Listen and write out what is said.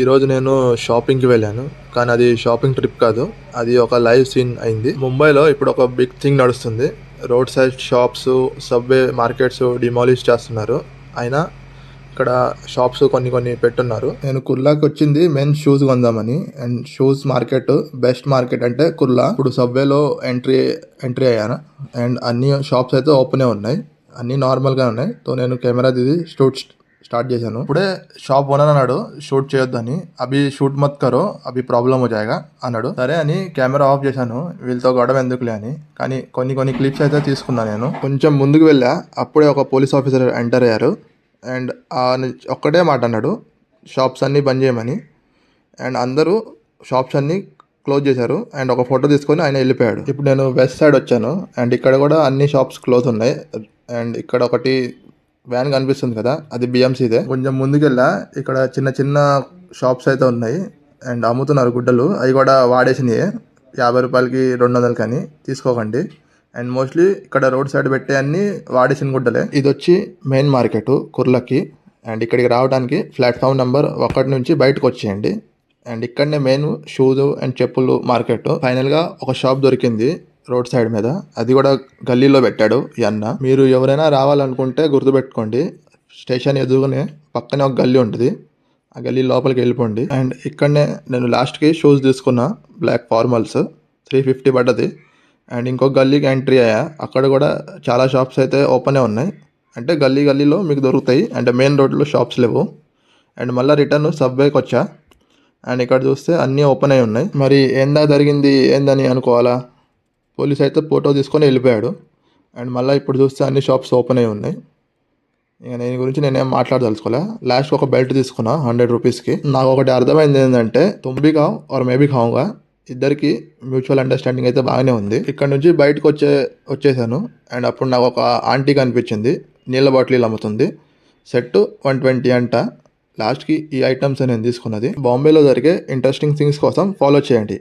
ఈరోజు నేను షాపింగ్కి వెళ్ళాను. కానీ అది షాపింగ్ ట్రిప్ కాదు. అది ఒక లైవ్ సీన్ అయింది. ముంబైలో ఇప్పుడు ఒక బిగ్ థింగ్ నడుస్తుంది. Road side shops, subway markets demolish చేస్తున్నారు. అయినా ఇక్కడ షాప్స్ కొన్ని పెట్టున్నారు. నేను కుర్లాకి వచ్చింది మెన్స్ షూస్ కొందామని. And shoes market best market అంటే కుర్లా. ఇప్పుడు సబ్వేలో ఎంట్రీ అయ్యాను. అండ్ అన్ని షాప్స్ అయితే ఓపెనే ఉన్నాయి. అన్ని నార్మల్గా ఉన్నాయి. సో నేను కెమెరా తీసి స్టార్ట్ చేశాను. ఇప్పుడే షాప్ ఓనర్ అన్నాడు షూట్ చేయొద్దని. అభి షూట్ మత్ కరో, అభి ప్రాబ్లం हो जाएगा అన్నాడు. సరే అని కెమెరా ఆఫ్ చేశాను. వీళ్ళతో గొడవ ఎందుకులే అని. కానీ కొన్ని క్లిప్స్ అయితే తీసుకున్నాను నేను. కొంచెం ముందుకు వెళ్ళా, అప్పుడే ఒక పోలీస్ ఆఫీసర్ ఎంటర్ అయ్యారు. అండ్ ఒక్కటే మాట అన్నాడు, షాప్స్ అన్నీ బంద్ చేయమని. అండ్ అందరూ షాప్స్ అన్నీ క్లోజ్ చేశారు. అండ్ ఒక ఫోటో తీసుకొని ఆయన వెళ్ళిపోయాడు. ఇప్పుడు నేను వెస్ట్ సైడ్ వచ్చాను. అండ్ ఇక్కడ కూడా అన్ని షాప్స్ క్లోజ్ ఉన్నాయి. అండ్ ఇక్కడ ఒకటి వ్యాన్ కనిపిస్తుంది కదా, అది బిఎంసీదే. కొంచెం ముందుకెళ్ళా, ఇక్కడ చిన్న షాప్స్ అయితే ఉన్నాయి. అండ్ అమ్ముతున్నారు గుడ్డలు. అవి కూడా వాడేసినాయి. 50 రూపాయలకి 200 కానీ తీసుకోకండి. అండ్ మోస్ట్లీ ఇక్కడ రోడ్ సైడ్ పెట్టే అన్ని వాడేసిన గుడ్డలే. ఇది వచ్చి మెయిన్ మార్కెట్ కుర్లకి. అండ్ ఇక్కడికి రావడానికి ప్లాట్ఫామ్ నెంబర్ 1 నుంచి బయటకు వచ్చేయండి. అండ్ ఇక్కడనే మెయిన్ షూస్ అండ్ చెప్పులు మార్కెట్. ఫైనల్గా ఒక షాప్ దొరికింది రోడ్ సైడ్ మీద. అది కూడా గల్లీలో పెట్టాడు ఈ అన్న. మీరు ఎవరైనా రావాలనుకుంటే గుర్తుపెట్టుకోండి, స్టేషన్ ఎదురుగానే పక్కనే ఒక గల్లీ ఉంటుంది. ఆ గల్లీ లోపలికి వెళ్ళిపోండి. అండ్ ఇక్కడనే నేను లాస్ట్కి షూస్ తీసుకున్నా, బ్లాక్ ఫార్మల్స్ 350 పడ్డది. అండ్ ఇంకొక గల్లీకి ఎంట్రీ అయ్యా. అక్కడ కూడా చాలా షాప్స్ అయితే ఓపెనే ఉన్నాయి. అంటే గల్లీలో మీకు దొరుకుతాయి. అంటే మెయిన్ రోడ్లో షాప్స్ లేవు. అండ్ మళ్ళీ రిటర్న్ సబ్వేకి వచ్చా. అండ్ ఇక్కడ చూస్తే అన్నీ ఓపెన్ అయి ఉన్నాయి. మరి ఏందా జరిగింది ఏందని అనుకోవాలా, పోలీస్ అయితే ఫోటో తీసుకొని వెళ్ళిపోయాడు. అండ్ మళ్ళీ ఇప్పుడు చూస్తే అన్ని షాప్స్ ఓపెన్ అయి ఉన్నాయి. ఇక దీని గురించి నేనేం మాట్లాడదలుచుకోలే. లాస్ట్ ఒక బెల్ట్ తీసుకున్నా 100 రూపీస్కి. నాకు ఒకటి అర్థమైంది ఏంటంటే, తుమ్బి ఖావ్ ఆర్ మేబీ ఖావుగా, ఇద్దరికి మ్యూచువల్ అండర్స్టాండింగ్ అయితే బాగానే ఉంది. ఇక్కడ నుంచి బయటకు వచ్చేసాను. అండ్ అప్పుడు నాకు ఒక ఆంటీ కనిపించింది, నీళ్ళ బాటిల్ అమ్ముతుంది. సెట్ 120 అంట. లాస్ట్కి ఈ ఐటమ్స్ నేను తీసుకున్నది. బాంబేలో జరిగే ఇంట్రెస్టింగ్ థింగ్స్ కోసం ఫాలో చేయండి.